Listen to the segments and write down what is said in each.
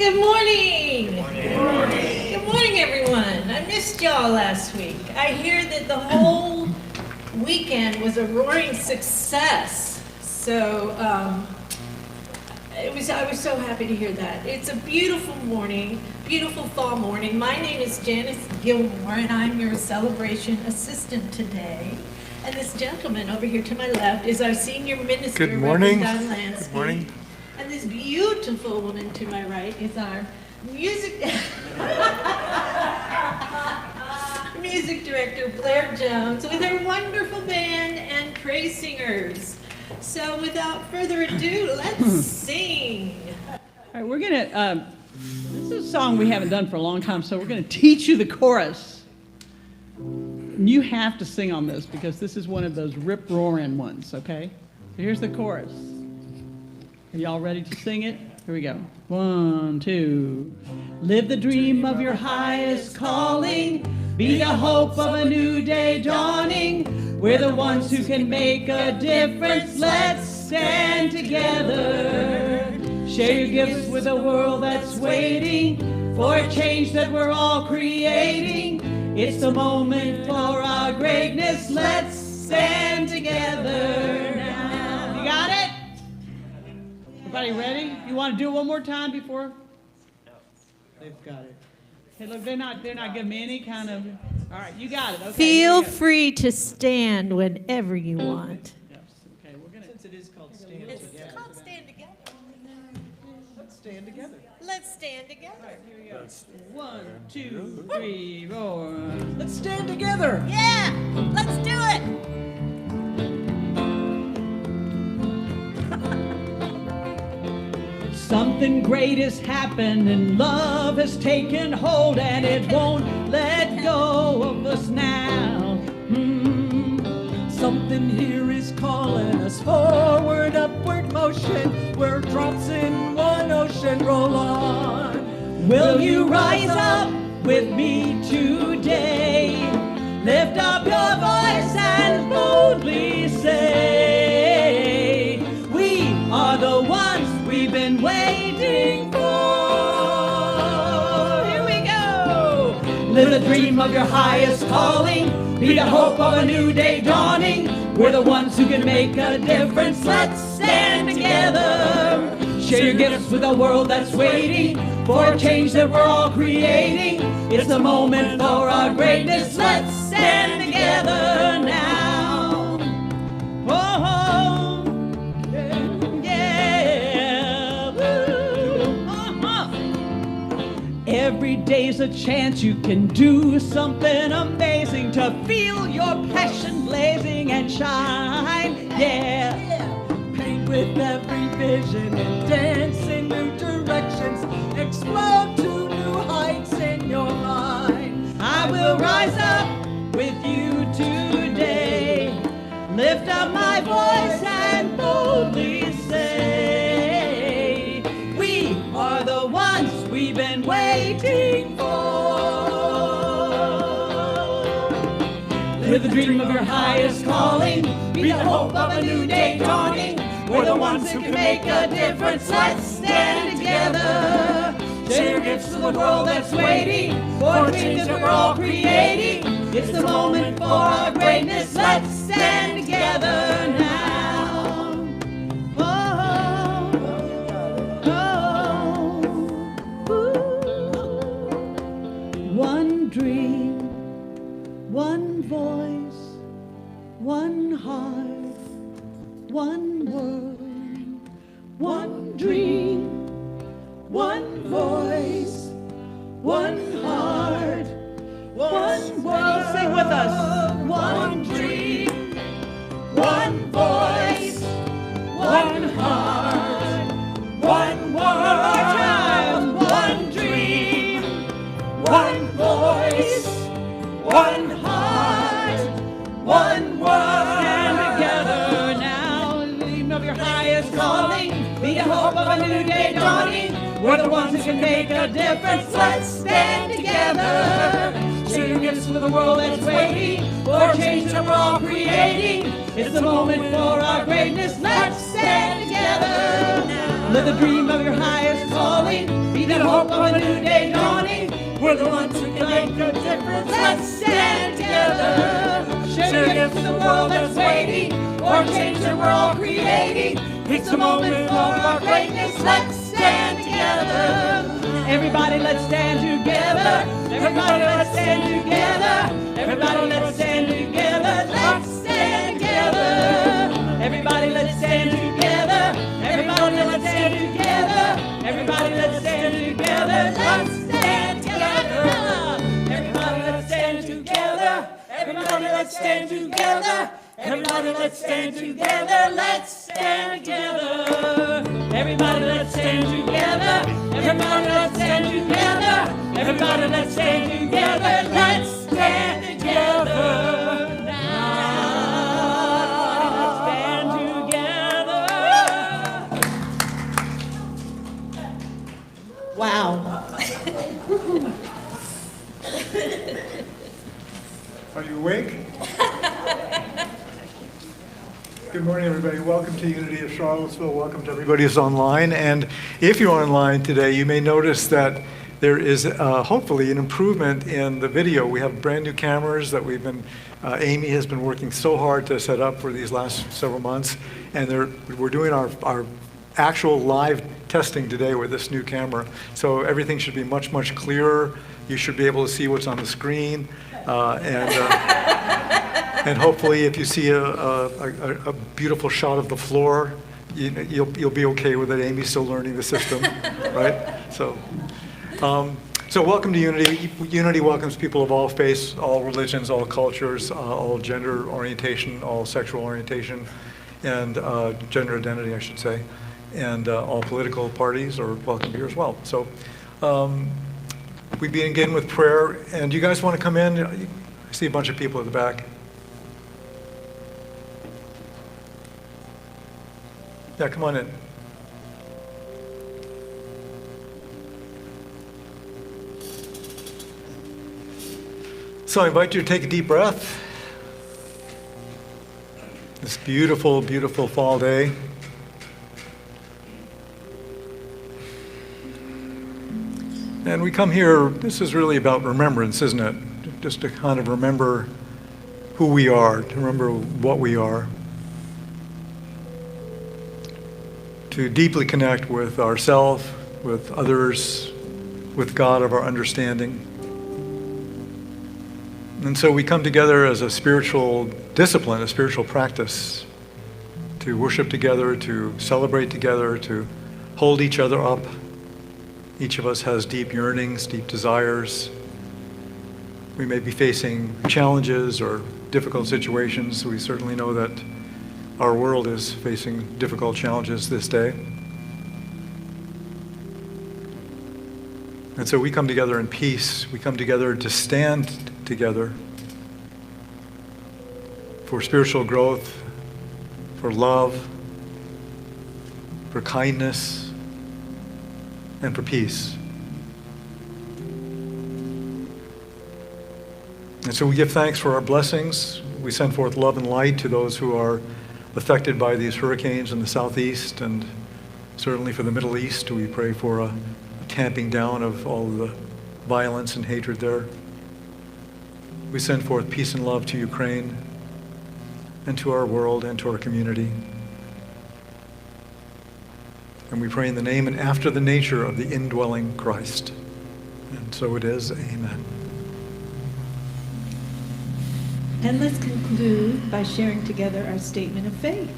Good morning. Good morning. Good morning, everyone. I missed y'all last week. I hear that the whole weekend was a roaring success. So I was so happy to hear that. It's a beautiful morning, beautiful fall morning. My name is Janice Gilmore, and I'm your celebration assistant today. And this gentleman over here to my left is our senior minister, Good morning. Reverend Don Lansky. Good morning. And this beautiful woman to my right is our music director, Blair Jones, with her wonderful band and praise singers. So without further ado, let's sing. All right, we're going to, this is a song we haven't done for a long time, so we're going to teach you the chorus. And you have to sing on this because this is one of those rip-roaring ones, okay? So here's the chorus. Are y'all ready to sing it? Here we go. 1, 2. Live the dream of your highest calling. Be the hope of a new day dawning. We're the ones who can make a difference. Let's stand together. Share your gifts with a world that's waiting for a change that we're all creating. It's the moment for our greatness. Let's stand together now. You got it? Everybody ready? You want to do it one more time before? They've got it. Hey, look, they're not giving me any kind of. All right, you got it. Okay. Feel free to stand whenever you want. Yes. Okay, we're gonna. Since it is called stand It's together. called stand together. Let's stand together. Let's stand together. Here we go. 1, 2, 3, 4. Let's stand together. Yeah, let's do it. Something great has happened and love has taken hold and it won't let go of us now. Something here is calling us forward, upward motion. We're drops in one ocean, roll on. Will you rise up with me today? Lift up your voice and boldly say, we are the ones we've been waiting for. Here we go. Live the dream of your highest calling. Be the hope of a new day dawning. We're the ones who can make a difference. Let's stand together. Share your gifts with a world that's waiting for a change that we're all creating. It's the moment for our greatness. Let's stand together now. Oh, yeah. Every day's a chance you can do something amazing to feel your passion blazing and shine. Yeah. Paint with every vision and dance in new directions. Explode to new heights in your mind. I will rise up with you today. Lift up my voice and boldly say, we are the ones we've been waiting for. Live the dream of your highest calling. Be the hope of a new day dawning. We're the ones who can make a difference. Let's stand together. Share your gifts to the world that's waiting for a change that we're all creating. It's the moment for our greatness. Let's stand together now. Oh, oh, ooh. One dream, one voice, one heart, one word, one dream, one voice, one heart, one word. Sing with us. One dream, one voice, one heart, one word. One dream, one voice, one heart, one word. Stand together now. Dream of your highest calling. Be the hope of a new day dawning. We're the ones who can make a difference. Let's stand together. Share your gifts with a world that's waiting for a change that we're all creating. It's the moment for our greatness. Let's stand together now. Live the dream of your highest calling. Be the hope of a new day dawning. We're the ones who can make a difference. Let's stand together. Share gifts to the world that's waiting for change that we're all creating. It's a moment for our greatness. Let's stand together. Everybody, let's stand together. Everybody, let's stand together. Everybody, let's stand together. Let's stand together. Everybody, let's stand together. Everybody, let's stand together. Everybody, let's stand together. Let's stand together. Everybody, let's stand together. Everybody, let's stand together. Everybody, let's stand together. Let's stand together. Everybody, let's stand together. Everybody, let's stand together. Everybody, let's stand together. Let's stand together. Let's stand together. Wow. Are you awake? Good morning, everybody. Welcome to Unity of Charlottesville. Welcome to everybody who's online. And if you're online today, you may notice that there is hopefully an improvement in the video. We have brand new cameras that Amy has been working so hard to set up for these last several months. And we're doing our actual live testing today with this new camera. So everything should be much, much clearer. You should be able to see what's on the screen. And hopefully if you see a beautiful shot of the floor, you'll be okay with it. Amy's still learning the system, right? So welcome to Unity. Unity welcomes people of all faiths, all religions, all cultures, all gender orientation, all sexual orientation, and gender identity, I should say, and all political parties are welcome here as well. So we begin with prayer, and you guys want to come in? I see a bunch of people at the back. Yeah, come on in. So I invite you to take a deep breath. This beautiful, beautiful fall day. And we come here, this is really about remembrance, isn't it? Just to kind of remember who we are, to remember what we are. To deeply connect with ourselves, with others, with God of our understanding. And so we come together as a spiritual discipline, a spiritual practice, to worship together, to celebrate together, to hold each other up. Each of us has deep yearnings, deep desires. We may be facing challenges or difficult situations. We certainly know that our world is facing difficult challenges this day. And so we come together in peace. We come together to stand together for spiritual growth, for love, for kindness, and for peace. And so we give thanks for our blessings. We send forth love and light to those who are affected by these hurricanes in the southeast, and certainly for the Middle East. We pray for a tamping down of all of the violence and hatred there. We send forth peace and love to Ukraine and to our world and to our community. And we pray in the name and after the nature of the indwelling Christ. And so it is. Amen. And let's conclude by sharing together our statement of faith.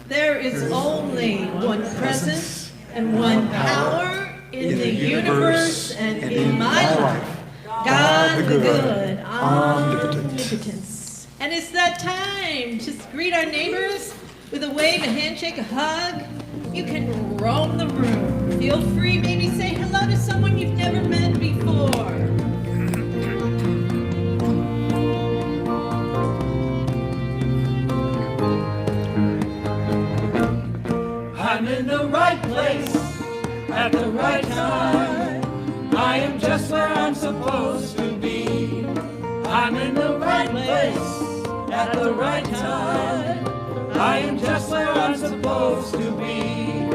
There is only one presence and one power in the universe and in my life. God the good, omnipotence. And it's that time. Just greet our neighbors with a wave, a handshake, a hug. You can roam the room. Feel free, maybe say hello to someone you've never met before. I'm in the right place at the right time. I am just where I'm supposed to be. I'm in the right place at the right time. I am just where I'm supposed to be.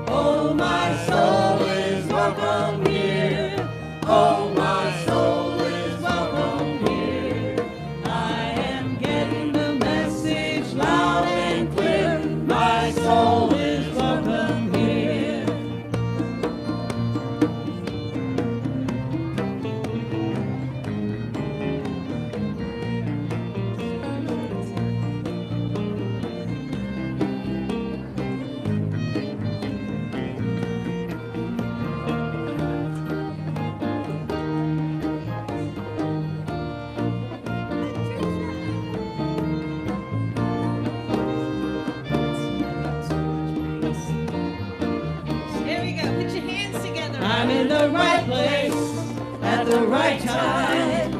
Oh, my soul is welcome here. Oh, my soul is welcome here. I am getting the message loud and clear. My soul is welcome here. Here we go. Put your hands together. I'm in the right place at the right time.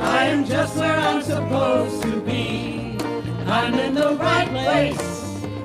I am just where I'm supposed to be. I'm in the right place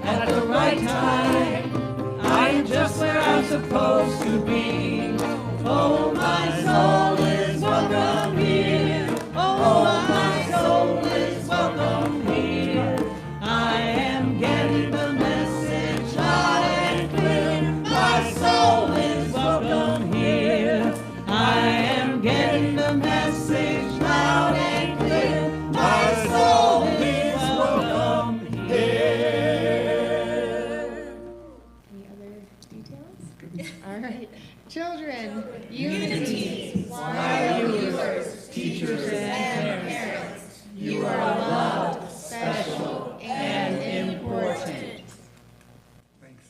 at the right time. I am just where I'm supposed to be. Oh, my soul is welcome here. Oh, my soul is welcome here. I am getting the message loud and clear. My soul is welcome here. I am getting the message loud and clear. My soul is welcome here. Any other details? All right. Children, unity, viewers, teachers, and parents, you are loved, special, and important. Thanks.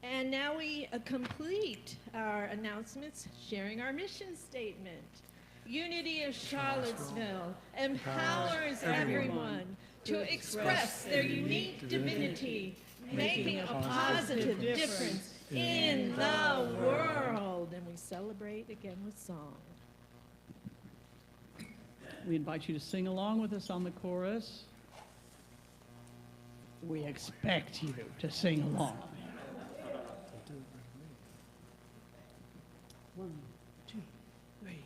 And now we complete our announcements, sharing our mission statement. Unity of Charlottesville empowers everyone to express their unique divinity, making a positive difference in the world. And we celebrate again with song. We invite you to sing along with us on the chorus. We expect you to sing along. One, two, three.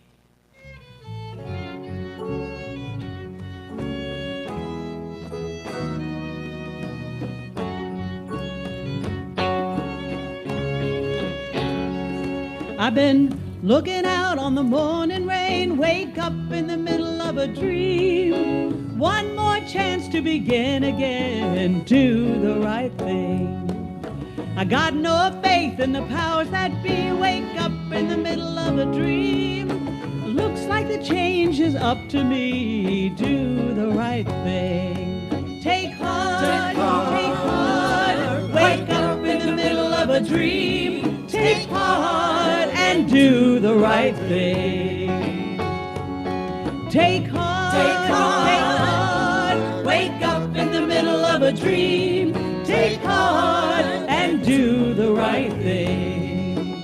I've been looking out on the morning rain, wake up in the middle of a dream. One more chance to begin again, do the right thing. I got no faith in the powers that be, wake up in the middle of a dream. Looks like the change is up to me, do the right thing. Take heart, take heart, wake up in the middle of a dream. Take heart and do the right thing. Take heart, wake up in the middle of a dream. Take heart and do the right thing.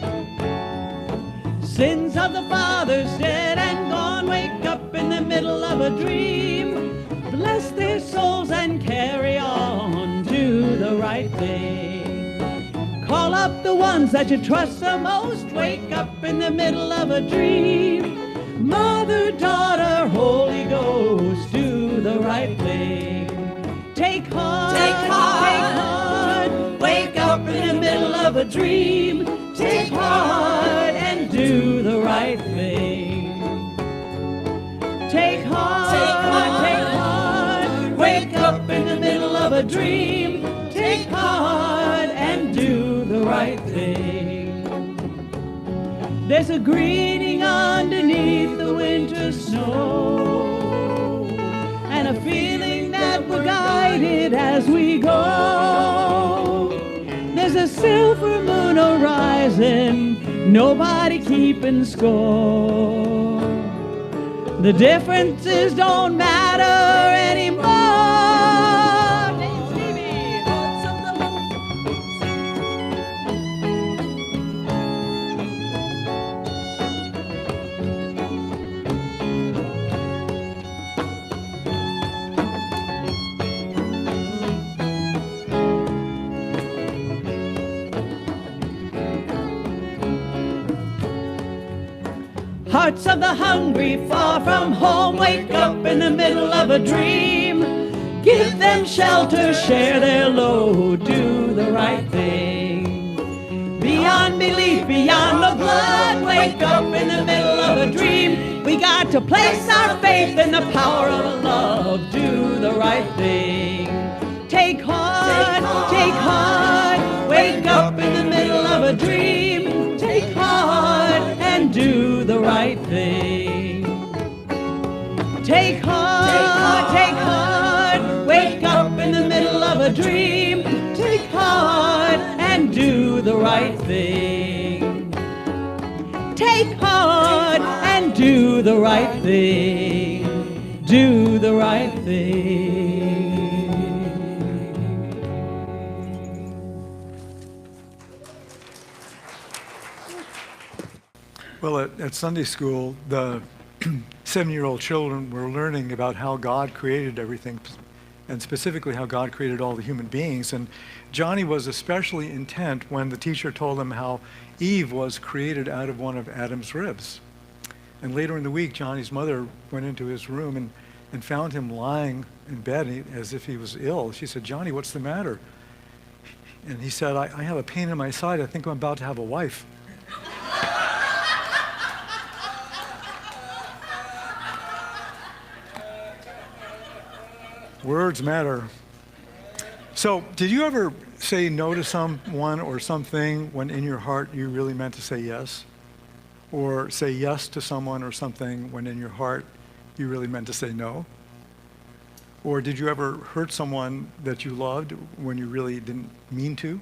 Sins of the fathers dead and gone, wake up in the middle of a dream. Bless their souls and carry on, do the right thing. Call up the ones that you trust the most, wake up in the middle of a dream. Mother, daughter, Holy Ghost, do the right thing. Take heart, wake up in the middle of a dream. Take heart and do the right thing. Take heart, wake up in the middle of a dream. Take heart and do the right thing. There's a greeting underneath the winter snow, and a feeling that we're guided as we go. There's a silver moon horizon, nobody keeping score. The differences don't matter anymore. Hearts of the hungry, far from home, wake up in the middle of a dream. give them shelter, share their load, do the right thing. Beyond belief, beyond the blood, wake up in the middle of a dream. We got to place our faith in the power of love, do the right thing. Take heart, wake up in the middle of a dream. Take heart and do the right thing. Take heart, wake up in the middle of a dream. Take heart and do the right thing. Take heart and do the right thing. Do the right thing. Well, at Sunday school, the 7-year-old children were learning about how God created everything, and specifically how God created all the human beings. And Johnny was especially intent when the teacher told him how Eve was created out of one of Adam's ribs. And later in the week, Johnny's mother went into his room and found him lying in bed as if he was ill. She said, "Johnny, what's the matter?" And he said, I have a pain in my side. I think I'm about to have a wife. Words matter. So, did you ever say no to someone or something when in your heart you really meant to say yes? Or say yes to someone or something when in your heart you really meant to say no? Or did you ever hurt someone that you loved when you really didn't mean to?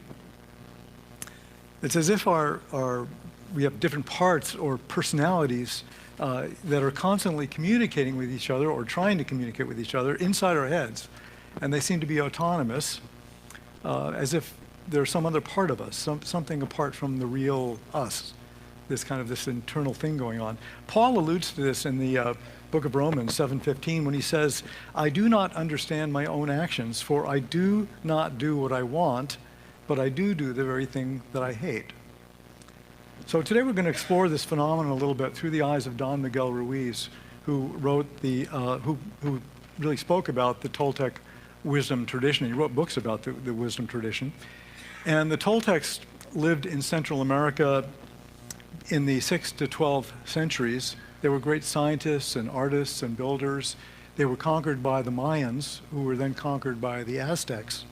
It's as if we have different parts or personalities that are constantly communicating with each other or trying to communicate with each other inside our heads. And they seem to be autonomous, as if there's some other part of us, something apart from the real us, this internal thing going on. Paul alludes to this in the book of Romans 7:15 when he says, "I do not understand my own actions, for I do not do what I want, but I do the very thing that I hate." So today we're going to explore this phenomenon a little bit through the eyes of Don Miguel Ruiz, who wrote who really spoke about the Toltec wisdom tradition. He wrote books about the wisdom tradition. And the Toltecs lived in Central America in the 6th to 12th centuries. They were great scientists and artists and builders. They were conquered by the Mayans, who were then conquered by the Aztecs.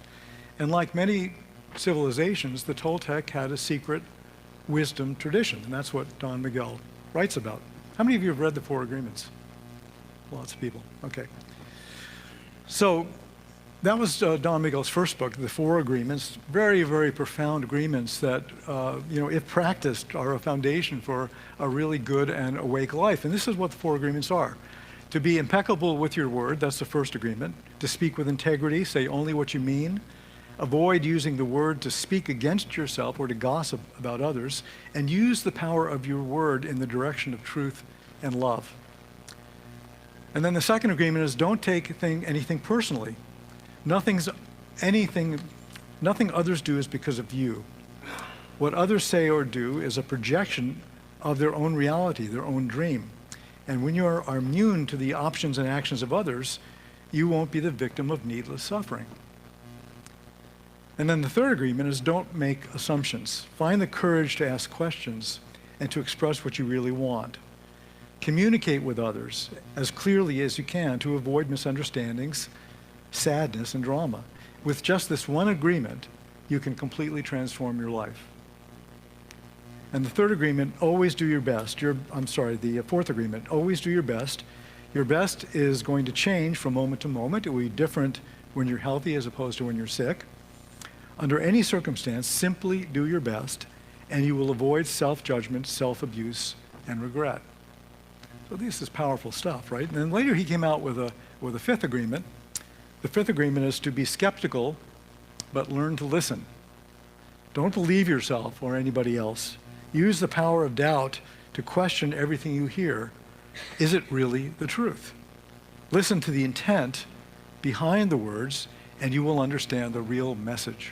And like many civilizations, the Toltec had a secret wisdom tradition, and that's what Don Miguel writes about. How many of you have read the Four Agreements? Lots of people. Okay. So that was Don Miguel's first book, The Four Agreements. Very, very profound agreements that, if practiced, are a foundation for a really good and awake life. And this is what the Four Agreements are. To be impeccable with your word, that's the first agreement. To speak with integrity, say only what you mean. Avoid using the word to speak against yourself or to gossip about others, and use the power of your word in the direction of truth and love. And then the second agreement is don't take anything personally. Nothing others do is because of you. What others say or do is a projection of their own reality, their own dream. And when you are immune to the options and actions of others, you won't be the victim of needless suffering. And then the third agreement is don't make assumptions. Find the courage to ask questions and to express what you really want. Communicate with others as clearly as you can to avoid misunderstandings, sadness, and drama. With just this one agreement, you can completely transform your life. And the third agreement, always do your best. The fourth agreement, always do your best. Your best is going to change from moment to moment. It will be different when you're healthy as opposed to when you're sick. Under any circumstance, simply do your best, and you will avoid self-judgment, self-abuse, and regret. So this is powerful stuff, right? And then later he came out with a fifth agreement. The fifth agreement is to be skeptical, but learn to listen. Don't believe yourself or anybody else. Use the power of doubt to question everything you hear. Is it really the truth? Listen to the intent behind the words, and you will understand the real message.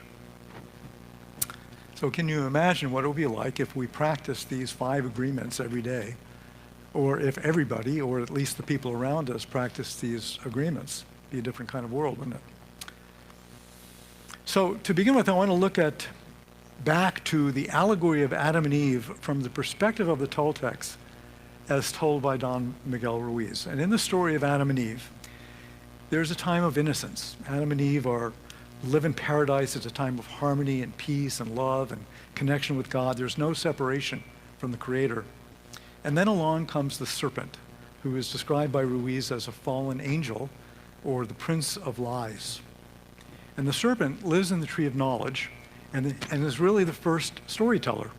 So can you imagine what it would be like if we practiced these 5 agreements every day? Or if everybody, or at least the people around us, practiced these agreements? It'd be a different kind of world, wouldn't it? So to begin with, I want to look back to the allegory of Adam and Eve from the perspective of the Toltecs as told by Don Miguel Ruiz. And in the story of Adam and Eve, there's a time of innocence. Adam and Eve live in paradise. It's a time of harmony and peace and love and connection with God. There's no separation from the Creator. And then along comes the serpent, who is described by Ruiz as a fallen angel or the prince of lies. And the serpent lives in the tree of knowledge and is really the first storyteller.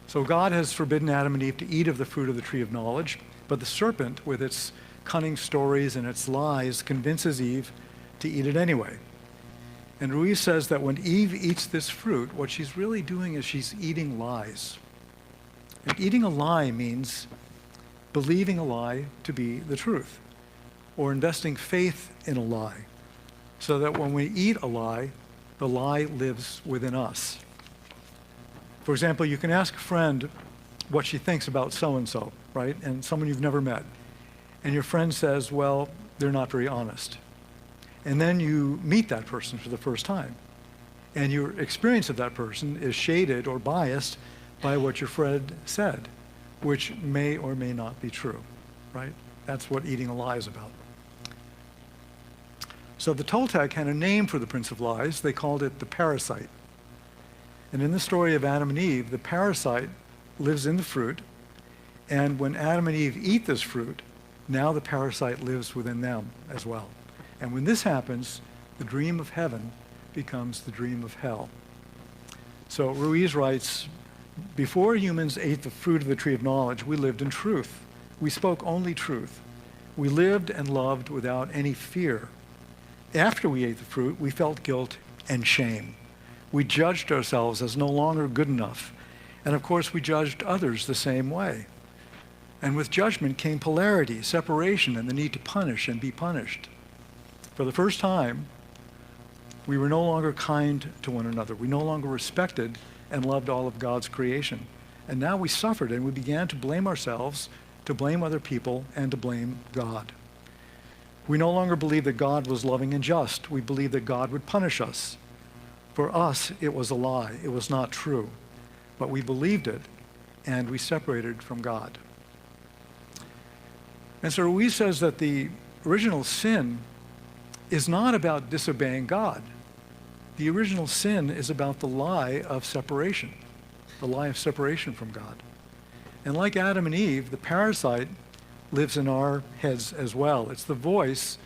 So God has forbidden Adam and Eve to eat of the fruit of the tree of knowledge, but the serpent, with its cunning stories and its lies, convinces Eve to eat it anyway. And Ruiz says that when Eve eats this fruit, what she's really doing is she's eating lies. And eating a lie means believing a lie to be the truth, or investing faith in a lie, so that when we eat a lie, the lie lives within us. For example, you can ask a friend what she thinks about so-and-so, right? And someone you've never met. And your friend says, well, they're not very honest. And then you meet that person for the first time. And your experience of that person is shaded or biased by what your friend said, which may or may not be true, right? That's what eating a lie is about. So the Toltec had a name for the Prince of Lies. They called it the parasite. And in the story of Adam and Eve, the parasite lives in the fruit, and when Adam and Eve eat this fruit, now the parasite lives within them as well. And when this happens, the dream of heaven becomes the dream of hell. So Ruiz writes, before humans ate the fruit of the tree of knowledge, we lived in truth. We spoke only truth. We lived and loved without any fear. After we ate the fruit, we felt guilt and shame. We judged ourselves as no longer good enough. And of course, we judged others the same way. And with judgment came polarity, separation, and the need to punish and be punished. For the first time, we were no longer kind to one another. We no longer respected and loved all of God's creation. And now we suffered, and we began to blame ourselves, to blame other people, and to blame God. We no longer believed that God was loving and just. We believed that God would punish us. For us, it was a lie. It was not true. But we believed it, and we separated from God. And so Ruiz says that the original sin is not about disobeying God. The original sin is about the lie of separation, the lie of separation from God. And like Adam and Eve, the parasite lives in our heads as well. It's the voice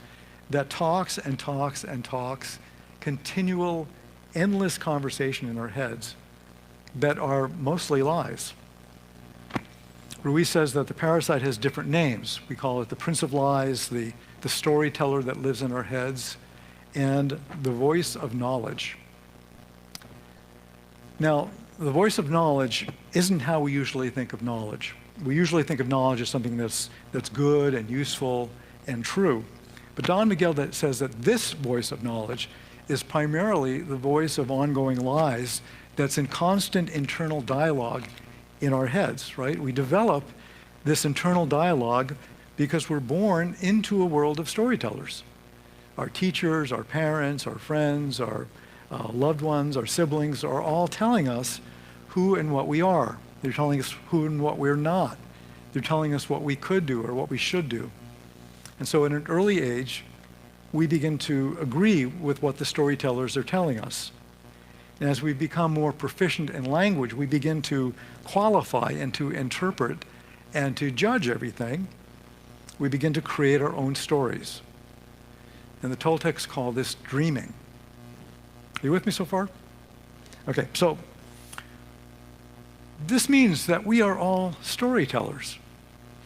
that talks and talks and talks, continual, endless conversation in our heads that are mostly lies. Ruiz says that the parasite has different names. We call it the Prince of Lies, the storyteller that lives in our heads, and the voice of knowledge. Now, the voice of knowledge isn't how we usually think of knowledge. We usually think of knowledge as something that's good and useful and true. But Don Miguel says that this voice of knowledge is primarily the voice of ongoing lies that's in constant internal dialogue in our heads, right? We develop this internal dialogue because we're born into a world of storytellers. Our teachers, our parents, our friends, our loved ones, our siblings are all telling us who and what we are. They're telling us who and what we're not. They're telling us what we could do or what we should do. And so at an early age, we begin to agree with what the storytellers are telling us. And as we become more proficient in language, we begin to qualify and to interpret and to judge everything. We begin to create our own stories. And the Toltecs call this dreaming. Are you with me so far? Okay, so this means that we are all storytellers.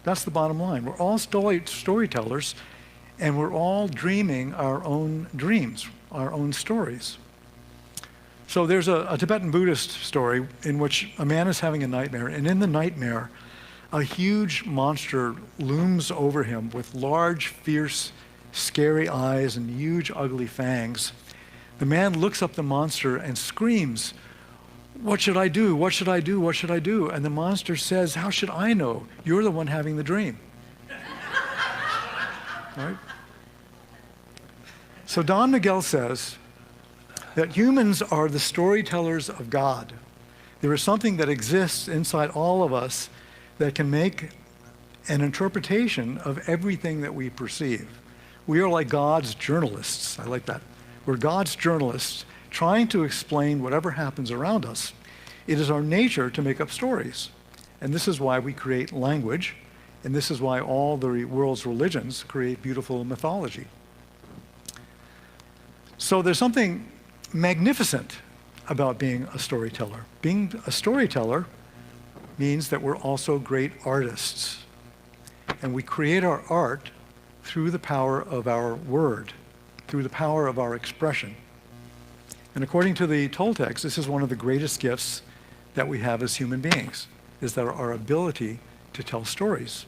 That's the bottom line. We're all storytellers, and we're all dreaming our own dreams, our own stories. So there's a Tibetan Buddhist story in which a man is having a nightmare, and in the nightmare, a huge monster looms over him with large, fierce, scary eyes and huge, ugly fangs. The man looks up the monster and screams, "What should I do? What should I do? What should I do?" And the monster says, "How should I know? You're the one having the dream." Right? So Don Miguel says that humans are the storytellers of God. There is something that exists inside all of us that can make an interpretation of everything that we perceive. We are like God's journalists. I like that. We're God's journalists trying to explain whatever happens around us. It is our nature to make up stories. And this is why we create language, and this is why all the world's religions create beautiful mythology. So there's something magnificent about being a storyteller. Being a storyteller means that we're also great artists. And we create our art through the power of our word, through the power of our expression. And according to the Toltecs, this is one of the greatest gifts that we have as human beings, is that our ability to tell stories.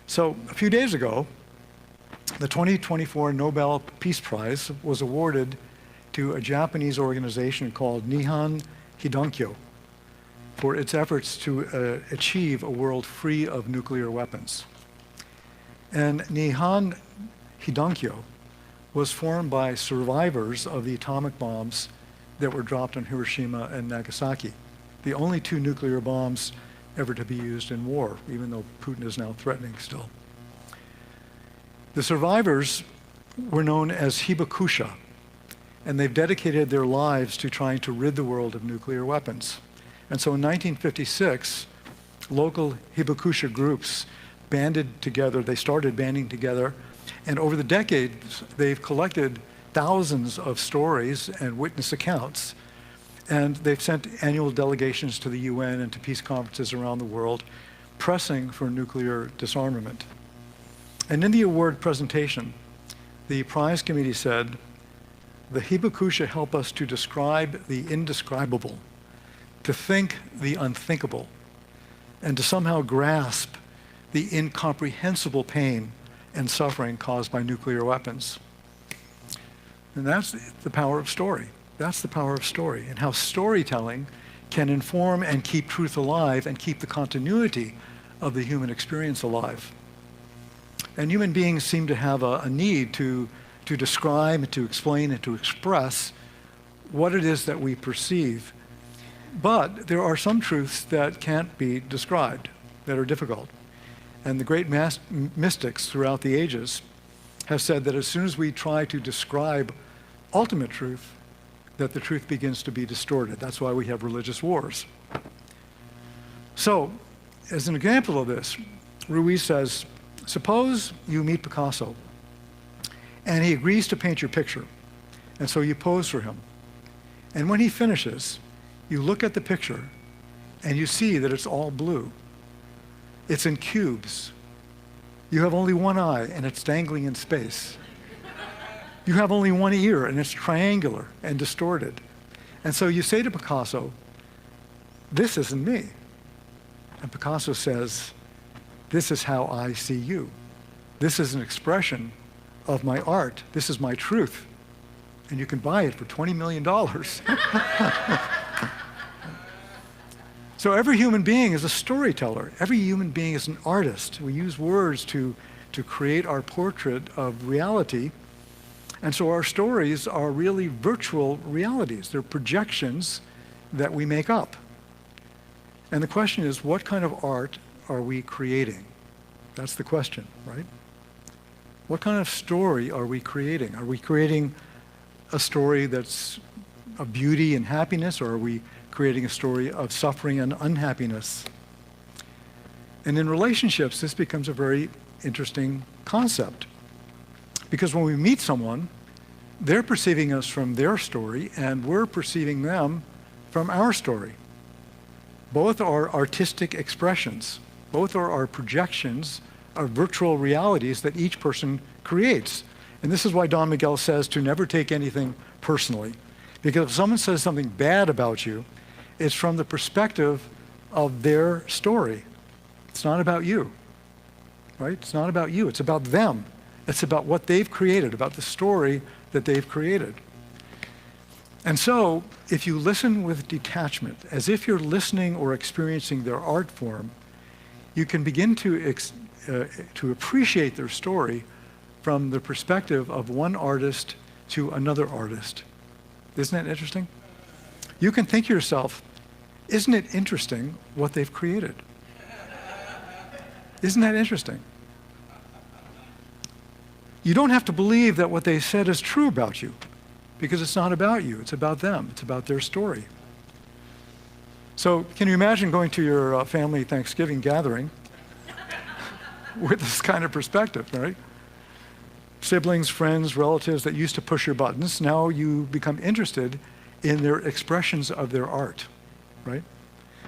So a few days ago, the 2024 Nobel Peace Prize was awarded to a Japanese organization called Nihon Hidankyo for its efforts to achieve a world free of nuclear weapons. And Nihon Hidankyo was formed by survivors of the atomic bombs that were dropped on Hiroshima and Nagasaki, the only two nuclear bombs ever to be used in war, even though Putin is now threatening still. The survivors were known as hibakusha, and they've dedicated their lives to trying to rid the world of nuclear weapons. And so in 1956, local hibakusha groups banded together, they started banding together, and over the decades, they've collected thousands of stories and witness accounts, and they've sent annual delegations to the UN and to peace conferences around the world, pressing for nuclear disarmament. And in the award presentation, the prize committee said, "The hibakusha help us to describe the indescribable, to think the unthinkable, and to somehow grasp the incomprehensible pain and suffering caused by nuclear weapons." And that's the power of story. That's the power of story, and how storytelling can inform and keep truth alive and keep the continuity of the human experience alive. And human beings seem to have a need to describe, to explain, and to express what it is that we perceive. But there are some truths that can't be described, that are difficult. And the great mystics throughout the ages have said that as soon as we try to describe ultimate truth, that the truth begins to be distorted. That's why we have religious wars. So, as an example of this, Ruiz says, suppose you meet Picasso, and he agrees to paint your picture, and so you pose for him. And when he finishes, you look at the picture, and you see that it's all blue. It's in cubes. You have only one eye, and it's dangling in space. You have only one ear, and it's triangular and distorted. And so you say to Picasso, "This isn't me." And Picasso says, "This is how I see you. This is an expression of my art. This is my truth. And you can buy it for $20 million. So every human being is a storyteller. Every human being is an artist. We use words to create our portrait of reality. And so our stories are really virtual realities. They're projections that we make up. And the question is, what kind of art are we creating? That's the question, right? What kind of story are we creating? Are we creating a story that's of beauty and happiness, or are we creating a story of suffering and unhappiness? And in relationships, this becomes a very interesting concept. Because when we meet someone, they're perceiving us from their story, and we're perceiving them from our story. Both are artistic expressions. Both are our projections of virtual realities that each person creates. And this is why Don Miguel says to never take anything personally. Because if someone says something bad about you, it's from the perspective of their story. It's not about you, right? It's not about you. It's about them. It's about what they've created, about the story that they've created. And so, if you listen with detachment, as if you're listening or experiencing their art form, you can begin to appreciate their story from the perspective of one artist to another artist. Isn't that interesting? You can think to yourself, isn't it interesting what they've created? Isn't that interesting? You don't have to believe that what they said is true about you, because it's not about you, it's about them, it's about their story. So can you imagine going to your family Thanksgiving gathering with this kind of perspective, right? Siblings, friends, relatives that used to push your buttons, now you become interested in their expressions of their art, right?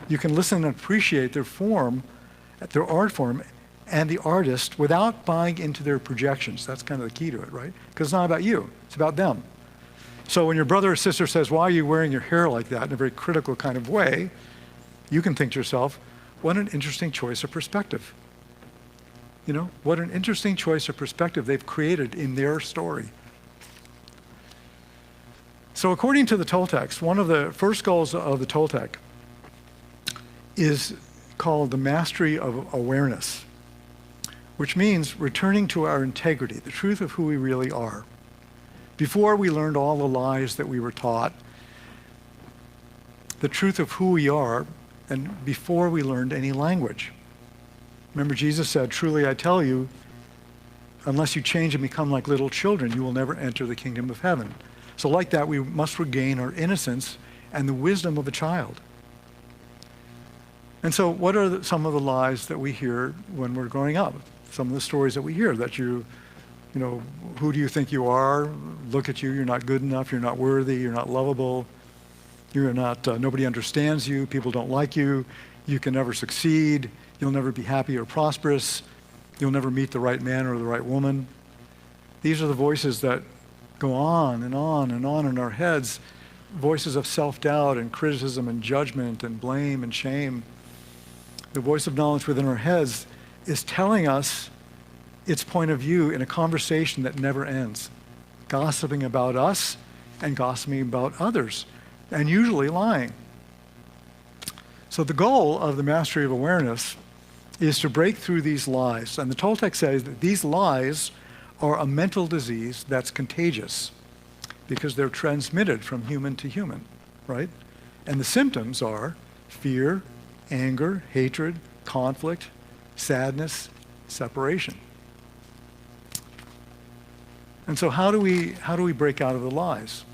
You can listen and appreciate their form, their art form, and the artist without buying into their projections. That's kind of the key to it, right? Because it's not about you, it's about them. So when your brother or sister says, why are you wearing your hair like that, in a very critical kind of way, you can think to yourself, what an interesting choice of perspective. You know, what an interesting choice of perspective they've created in their story. So according to the Toltecs, one of the first goals of the Toltec is called the mastery of awareness, which means returning to our integrity, the truth of who we really are. Before we learned all the lies that we were taught, the truth of who we are, and before we learned any language. Remember, Jesus said, truly I tell you, unless you change and become like little children, you will never enter the kingdom of heaven. So like that, we must regain our innocence and the wisdom of a child. And so what are some of the lies that we hear when we're growing up? Some of the stories that we hear that you know, who do you think you are? Look at you, you're not good enough, you're not worthy, you're not lovable, you're not, nobody understands you, people don't like you, you can never succeed, you'll never be happy or prosperous, you'll never meet the right man or the right woman. These are the voices that go on and on and on in our heads, voices of self-doubt and criticism and judgment and blame and shame. The voice of knowledge within our heads is telling us its point of view in a conversation that never ends, gossiping about us and gossiping about others, and usually lying. So the goal of the mastery of awareness is to break through these lies. And the Toltec says that these lies are a mental disease that's contagious because they're transmitted from human to human, right? And the symptoms are fear, anger, hatred, conflict, sadness, separation. And so how do we break out of the lies?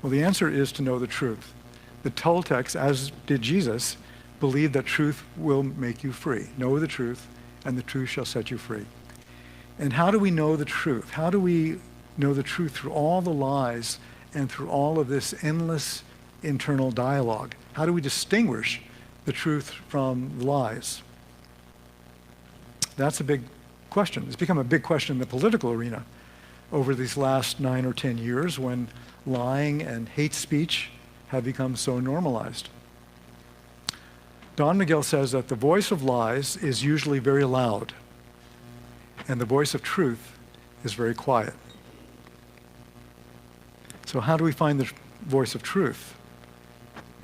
Well, the answer is to know the truth. The Toltecs, as did Jesus, believe that truth will make you free. Know the truth, and the truth shall set you free. And how do we know the truth? How do we know the truth through all the lies and through all of this endless internal dialogue? How do we distinguish the truth from the lies? That's a big question. It's become a big question in the political arena over these last 9 or 10 years when lying and hate speech have become so normalized. Don Miguel says that the voice of lies is usually very loud, and the voice of truth is very quiet. So how do we find the voice of truth?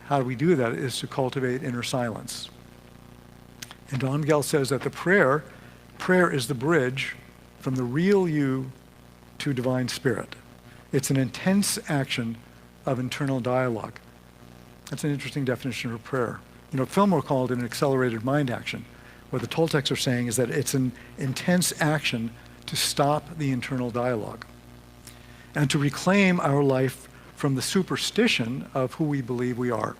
How do we do that is to cultivate inner silence. And Don Miguel says that the prayer is the bridge from the real you to divine spirit. It's an intense action of internal dialogue. That's an interesting definition of prayer. You know, Fillmore called it an accelerated mind action. What the Toltecs are saying is that it's an intense action to stop the internal dialogue and to reclaim our life from the superstition of who we believe we are.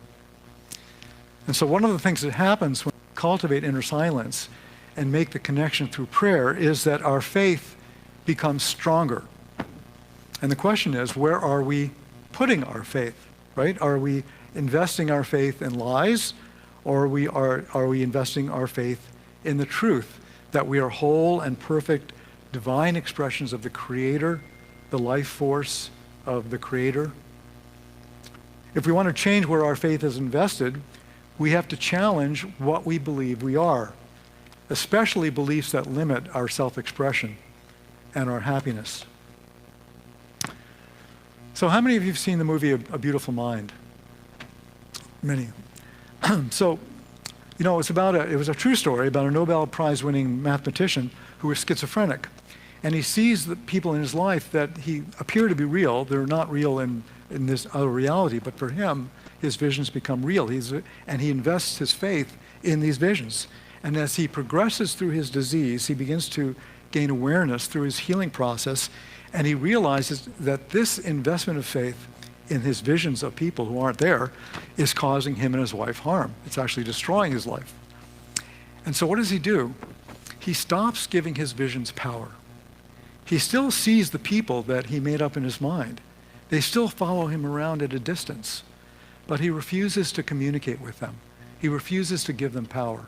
And so one of the things that happens when we cultivate inner silence and make the connection through prayer is that our faith becomes stronger. And the question is, where are we putting our faith, right? Are we investing our faith in lies, or are we investing our faith in the truth that we are whole and perfect divine expressions of the Creator, the life force of the Creator? If we want to change where our faith is invested, we have to challenge what we believe we are, especially beliefs that limit our self-expression and our happiness. So how many of you have seen the movie A Beautiful Mind? Many. So, it was a true story about a Nobel Prize winning mathematician who was schizophrenic. And he sees the people in his life that he appear to be real. They're not real in this other reality, but for him, his visions become real. And he invests his faith in these visions. And as he progresses through his disease, he begins to gain awareness through his healing process, and he realizes that this investment of faith in his visions of people who aren't there is causing him and his wife harm. It's actually destroying his life. And so what does he do? He stops giving his visions power. He still sees the people that he made up in his mind. They still follow him around at a distance, but he refuses to communicate with them. He refuses to give them power.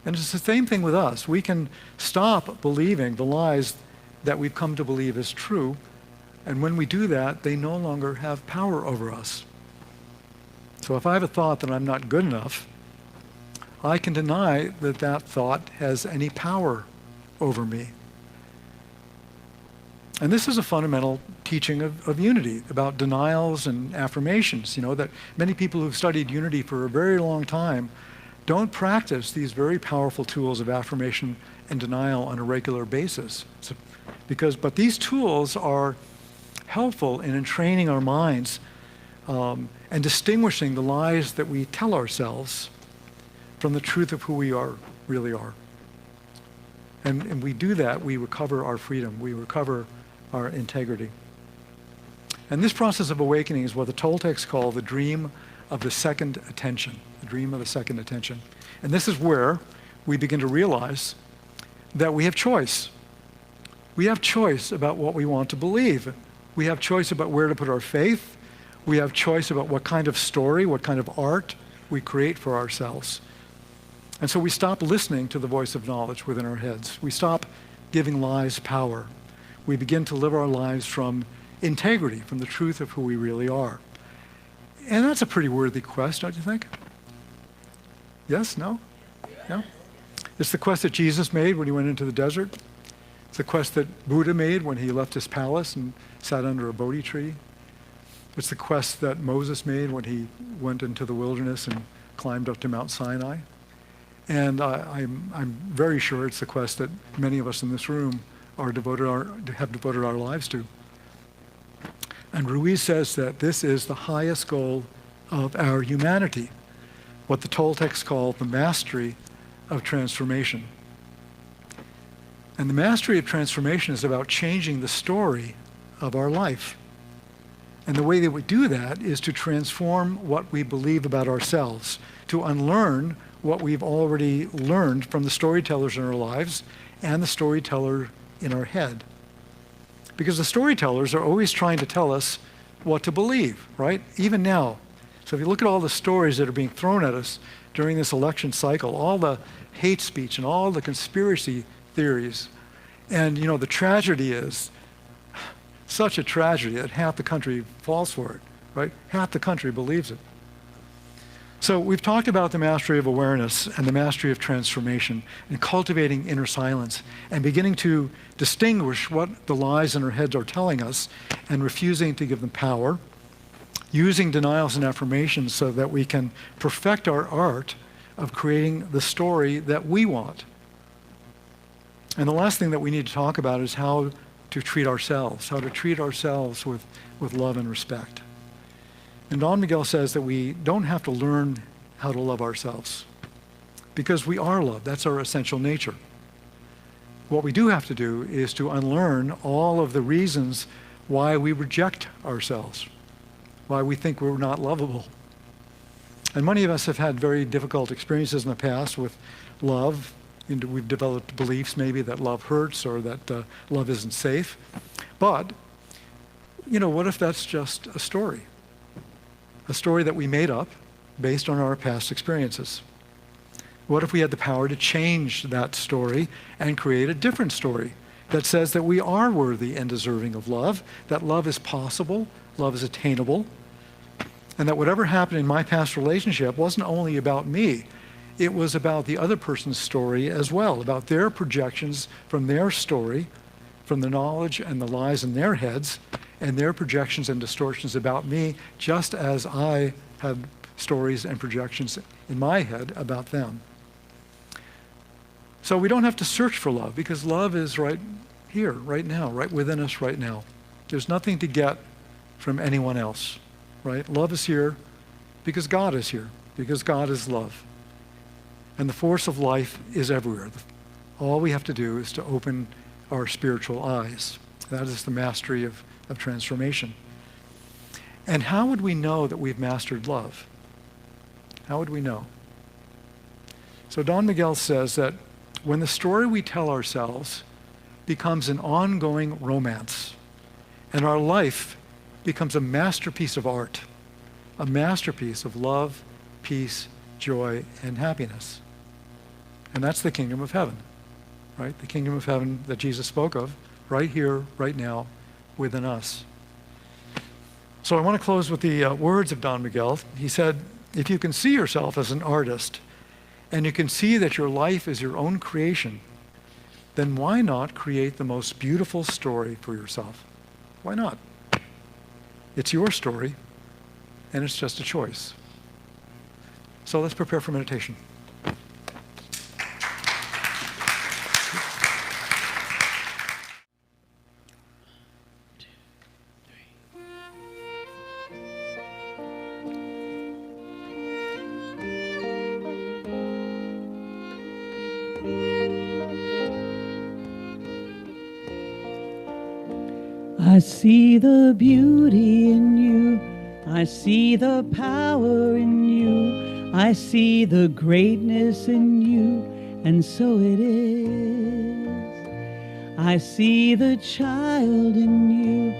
And it's the same thing with us. We can stop believing the lies that we've come to believe is true, and when we do that, they no longer have power over us. So if I have a thought that I'm not good enough, I can deny that that thought has any power over me. And this is a fundamental teaching of unity, about denials and affirmations, that many people who've studied unity for a very long time don't practice these very powerful tools of affirmation and denial on a regular basis. But these tools are helpful in training our minds and distinguishing the lies that we tell ourselves from the truth of who we really are. And we do that, we recover our freedom, we recover our integrity. And this process of awakening is what the Toltecs call the dream of the second attention, the dream of the second attention. And this is where we begin to realize that we have choice. We have choice about what we want to believe. We have choice about where to put our faith. We have choice about what kind of story, what kind of art we create for ourselves. And so we stop listening to the voice of knowledge within our heads. We stop giving lies power. We begin to live our lives from integrity, from the truth of who we really are. And that's a pretty worthy quest, don't you think? Yes? No? No? It's the quest that Jesus made when he went into the desert. It's the quest that Buddha made when he left his palace and sat under a Bodhi tree. It's the quest that Moses made when he went into the wilderness and climbed up to Mount Sinai. And I'm very sure it's the quest that many of us in this room have devoted our lives to. And Ruiz says that this is the highest goal of our humanity, what the Toltecs call the mastery of transformation. And the mastery of transformation is about changing the story of our life. And the way that we do that is to transform what we believe about ourselves, to unlearn what we've already learned from the storytellers in our lives and the storyteller in our head. Because the storytellers are always trying to tell us what to believe, right? Even now. So if you look at all the stories that are being thrown at us during this election cycle, all the hate speech and all the conspiracy theories, and the tragedy is such a tragedy that half the country falls for it, right? Half the country believes it. So we've talked about the mastery of awareness and the mastery of transformation and cultivating inner silence and beginning to distinguish what the lies in our heads are telling us and refusing to give them power, using denials and affirmations so that we can perfect our art of creating the story that we want. And the last thing that we need to talk about is how to treat ourselves with love and respect. And Don Miguel says that we don't have to learn how to love ourselves because we are love. That's our essential nature. What we do have to do is to unlearn all of the reasons why we reject ourselves, why we think we're not lovable. And many of us have had very difficult experiences in the past with love. We've developed beliefs maybe that love hurts or that love isn't safe. But, what if that's just a story? A story that we made up based on our past experiences. What if we had the power to change that story and create a different story that says that we are worthy and deserving of love, that love is possible, love is attainable, and that whatever happened in my past relationship wasn't only about me, it was about the other person's story as well, about their projections from their story, from the knowledge and the lies in their heads, and their projections and distortions about me, just as I had stories and projections in my head about them. So we don't have to search for love, because love is right here, right now, right within us right now. There's nothing to get from anyone else, right? Love is here because God is here, because God is love. And the force of life is everywhere. All we have to do is to open our spiritual eyes. That is the mastery of transformation. And how would we know that we've mastered love? How would we know? So Don Miguel says that when the story we tell ourselves becomes an ongoing romance, and our life becomes a masterpiece of art, a masterpiece of love, peace, joy, and happiness. And that's the kingdom of heaven, right? The kingdom of heaven that Jesus spoke of, right here, right now, within us. So I want to close with the words of Don Miguel. He said, if you can see yourself as an artist, and you can see that your life is your own creation, then why not create the most beautiful story for yourself? Why not? It's your story, and it's just a choice. So let's prepare for meditation. I see the beauty in you. I see the power in you. I see the greatness in you, and so it is. I see the child in you.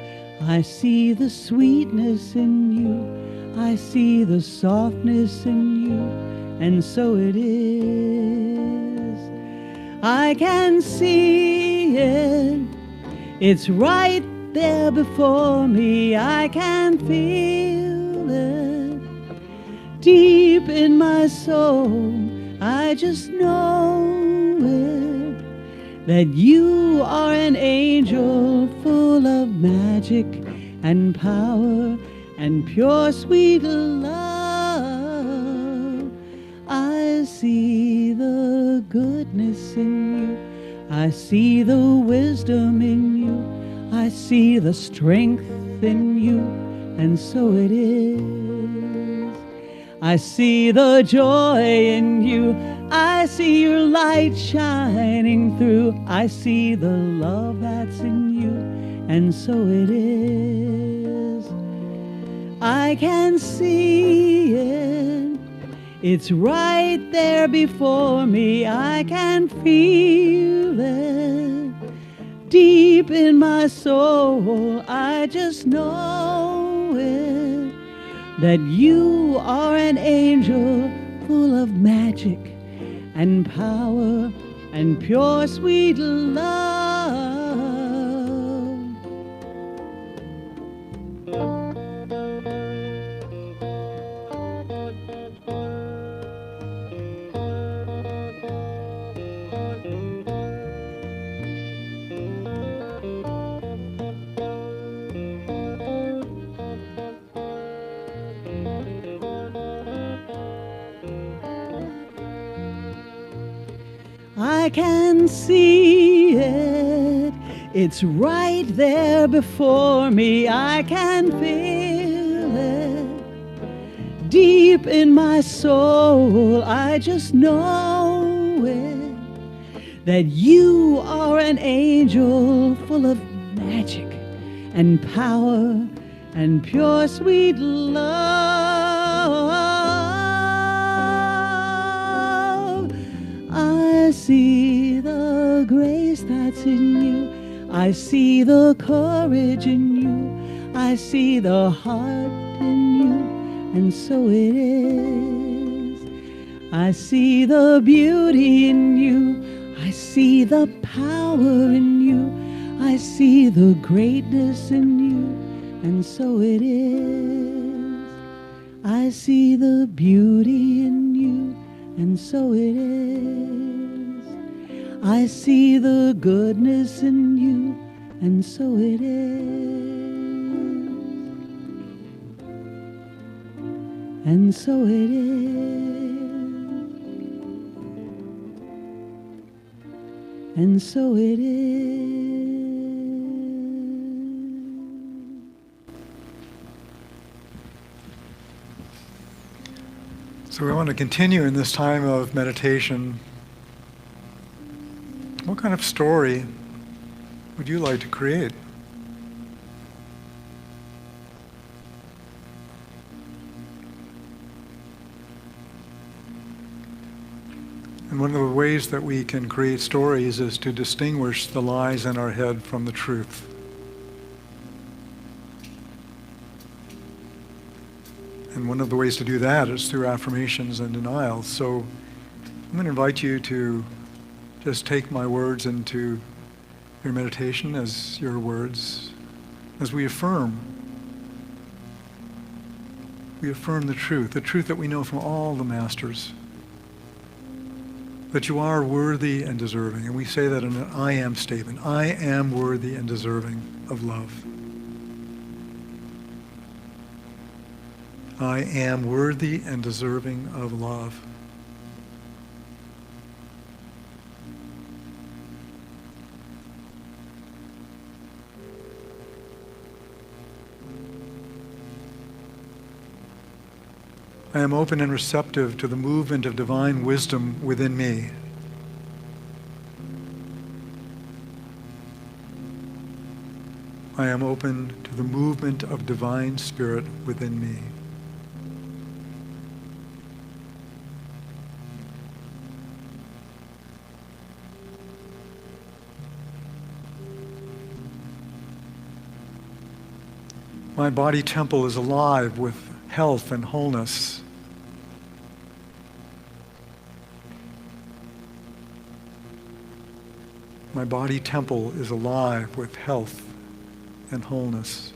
I see the sweetness in you. I see the softness in you, and so it is. I can see it. It's right there before me. I can feel it deep in my soul. I just know it, that you are an angel full of magic and power and pure sweet love. I see the goodness in you. I see the wisdom in you. I see the strength in you, and so it is. I see the joy in you. I see your light shining through. I see the love that's in you, and so it is. I can see it. It's right there before me. I can feel it deep in my soul. I just know it, that you are an angel full of magic and power and pure sweet love. I can see it. It's right there before me. I can feel it deep in my soul. I just know it, that you are an angel full of magic and power and pure sweet love. I see the grace that's in you. I see the courage in you. I see the heart in you, and so it is. I see the beauty in you. I see the power in you. I see the greatness in you, and so it is. I see the beauty in you, and so it is. I see the goodness in you, and so it is. And so it is. And so it is. So we want to continue in this time of meditation. What kind of story would you like to create? And one of the ways that we can create stories is to distinguish the lies in our head from the truth. And one of the ways to do that is through affirmations and denials. So I'm going to invite you to just take my words into your meditation as your words, as we affirm the truth that we know from all the masters, that you are worthy and deserving. And we say that in an I am statement. I am worthy and deserving of love. I am worthy and deserving of love. I am open and receptive to the movement of divine wisdom within me. I am open to the movement of divine spirit within me. My body temple is alive with health and wholeness. My body temple is alive with health and wholeness.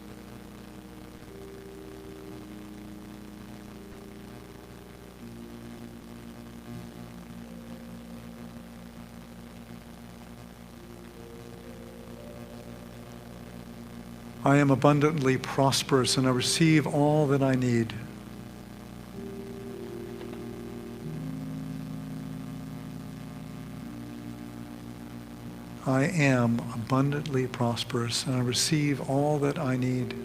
I am abundantly prosperous and I receive all that I need. I am abundantly prosperous and I receive all that I need.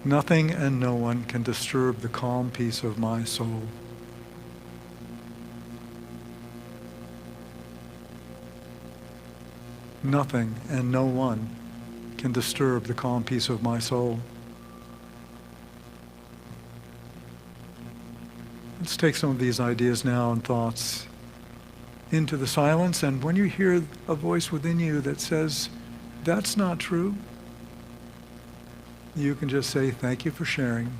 Nothing and no one can disturb the calm peace of my soul. Nothing and no one can disturb the calm peace of my soul. Let's take some of these ideas now and thoughts into the silence, and when you hear a voice within you that says, that's not true, you can just say, thank you for sharing.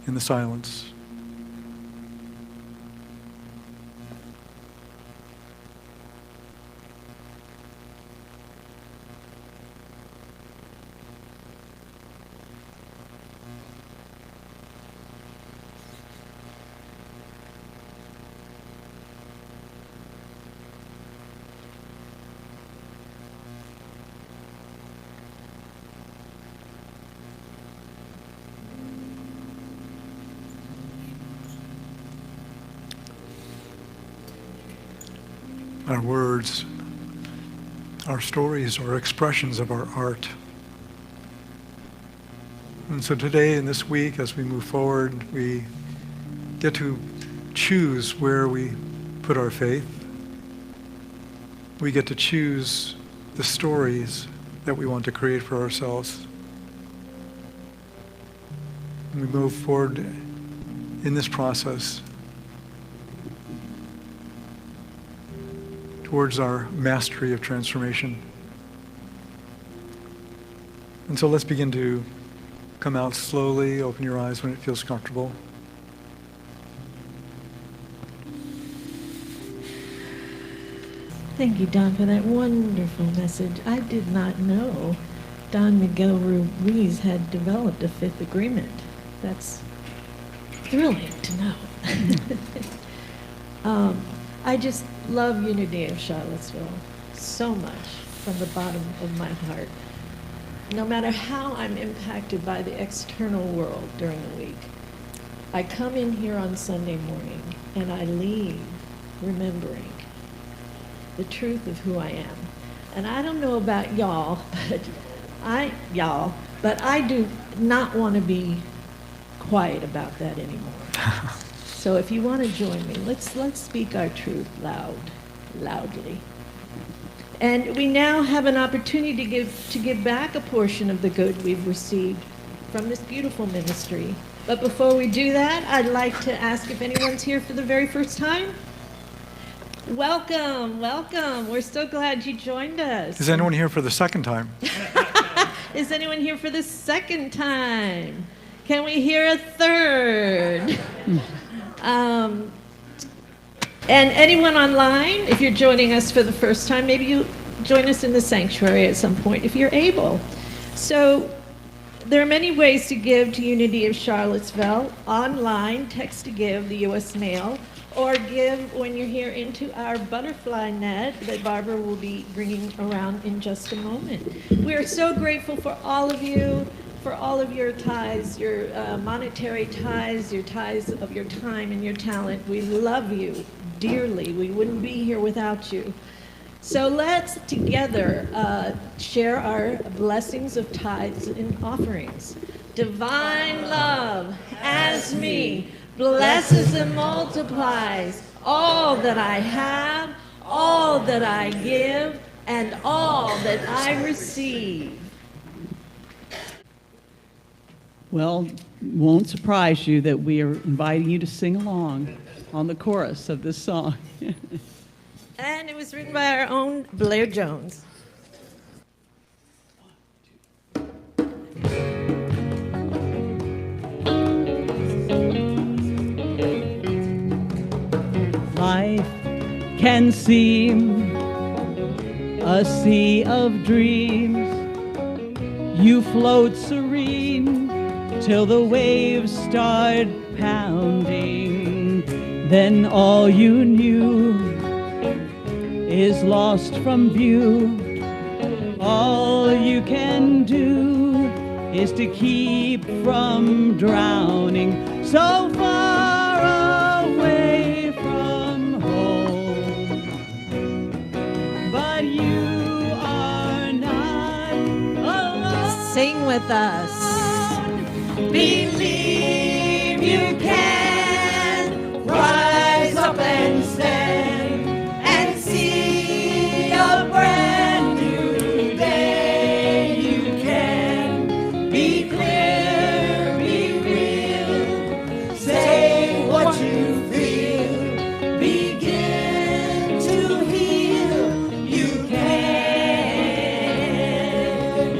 In the silence. Our words, our stories are expressions of our art. And so today and this week, as we move forward, we get to choose where we put our faith. We get to choose the stories that we want to create for ourselves. And we move forward in this process towards our mastery of transformation. And so let's begin to come out slowly, open your eyes when it feels comfortable. Thank you, Don, for that wonderful message. I did not know Don Miguel Ruiz had developed a fifth agreement. That's thrilling to know. I just love Unity of Charlottesville so much from the bottom of my heart. no matter how I'm impacted by the external world during the week, I come in here on Sunday morning and I leave remembering the truth of who I am. And I don't know about y'all, but I do not want to be quiet about that anymore. So if you want to join me, let's speak our truth loudly. And we now have an opportunity to give back a portion of the good we've received from this beautiful ministry. But before we do that, I'd like to ask if anyone's here for the very first time. Welcome, welcome. We're so glad you joined us. Is anyone here for the second time? Is anyone here for the second time? Can we hear a third? And anyone online, if you're joining us for the first time, maybe you join us in the sanctuary at some point if you're able. So there are many ways to give to Unity of Charlottesville. Online, text to give, the U.S. mail, or give when you're here into our butterfly net that Barbara will be bringing around in just a moment. We are so grateful for all of you, for all of your tithes, your monetary tithes, your tithes of your time and your talent. We love you dearly. We wouldn't be here without you. So let's together share our blessings of tithes and offerings. Divine love as me blesses and multiplies all that I have, all that I give, and all that I receive. Well, it won't surprise you that we are inviting you to sing along on the chorus of this song. And it was written by our own Blair Jones. Life can seem a sea of dreams. You float serene till the waves start pounding. Then all you knew is lost from view. All you can do is to keep from drowning so far away from home. But you are not alone. Sing with us. Believe you can rise up and stand and see a brand new day. You can be clear, be real, say what you feel, begin to heal. You can,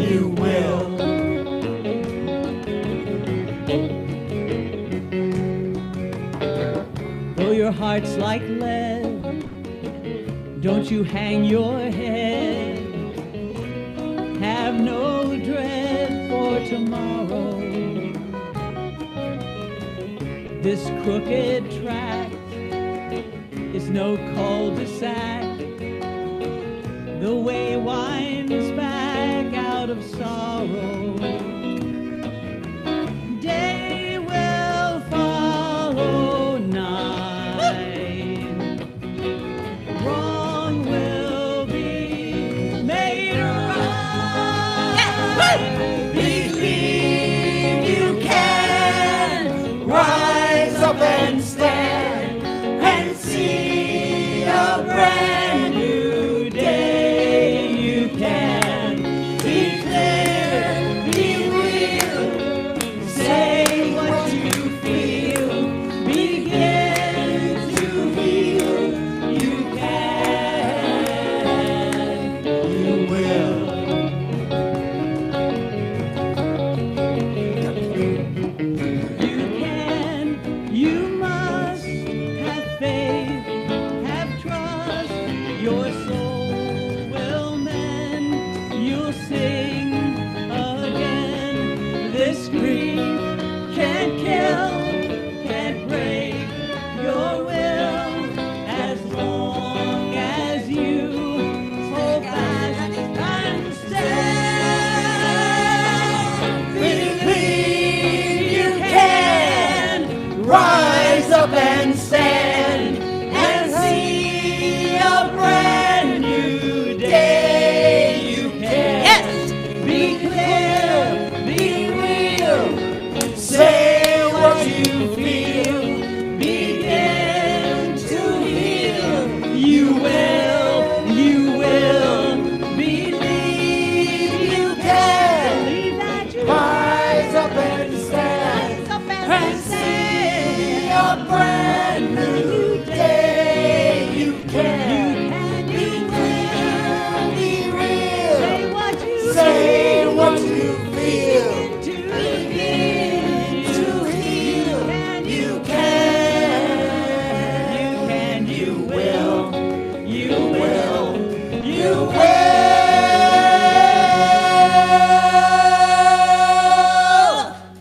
you will. Though your heart's like lead, don't you hang your head. Have no dread for tomorrow. This crooked track is no cul-de-sac. The way winds back out of sorrow. Day will follow night. Wrong will be made right. Believe you can rise up and stand and see a brand new day. You can be clear, be you feel begin to heal, you will believe you can. Believe that you Rise up and stand rise up and see a brand new day. You can be real. say what you Say what you feel. to begin To heal, you can, you will, you will, you will.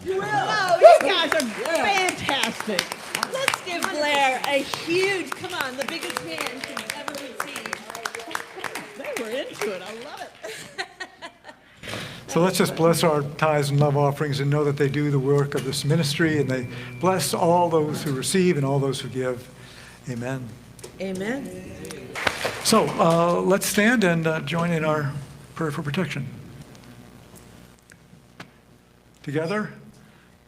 Oh, you guys are fantastic. Let's give Blair a huge, come on, the biggest hand you can ever receive. They were into it. I love it. So let's just bless our tithes and love offerings and know that they do the work of this ministry, and they bless all those who receive and all those who give. Amen. Amen. So let's stand and join in our prayer for protection. Together,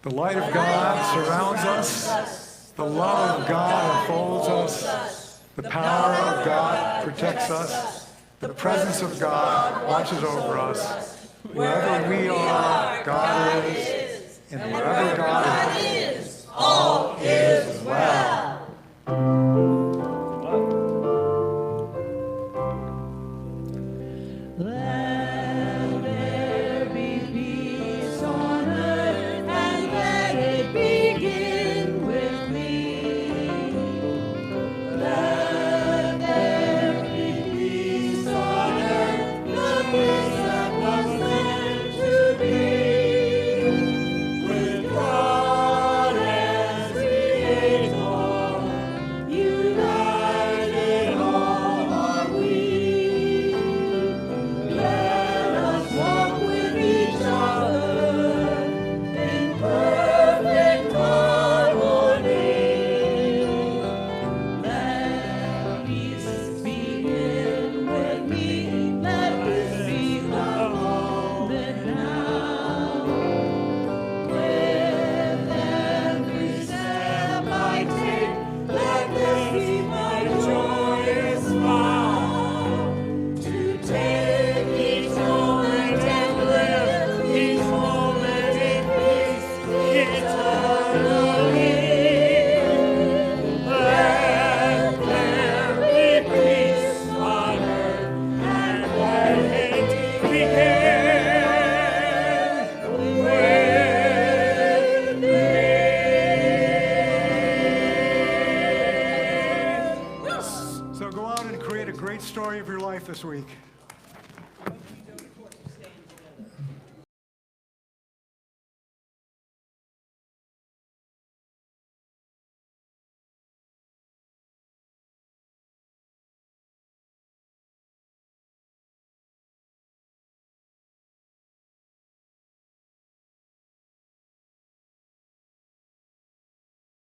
the light of God surrounds us, the love of God enfolds us, the power of God protects us, the presence of God watches over us. Wherever we are, God is, and wherever God is, all is well. Let there be peace on earth, and let it begin with me. Let there be peace on earth, the peace that was meant to be. With God as Creator, united all are we. Let us walk with each other in perfect harmony. Let peace begin with me. Let this be the moment now. With every step I take, let this be my joyous vow. To take each moment and live each moment in peace eternally. Let there be peace on earth, and let it begin with me. So go out and create a great story of your life this week.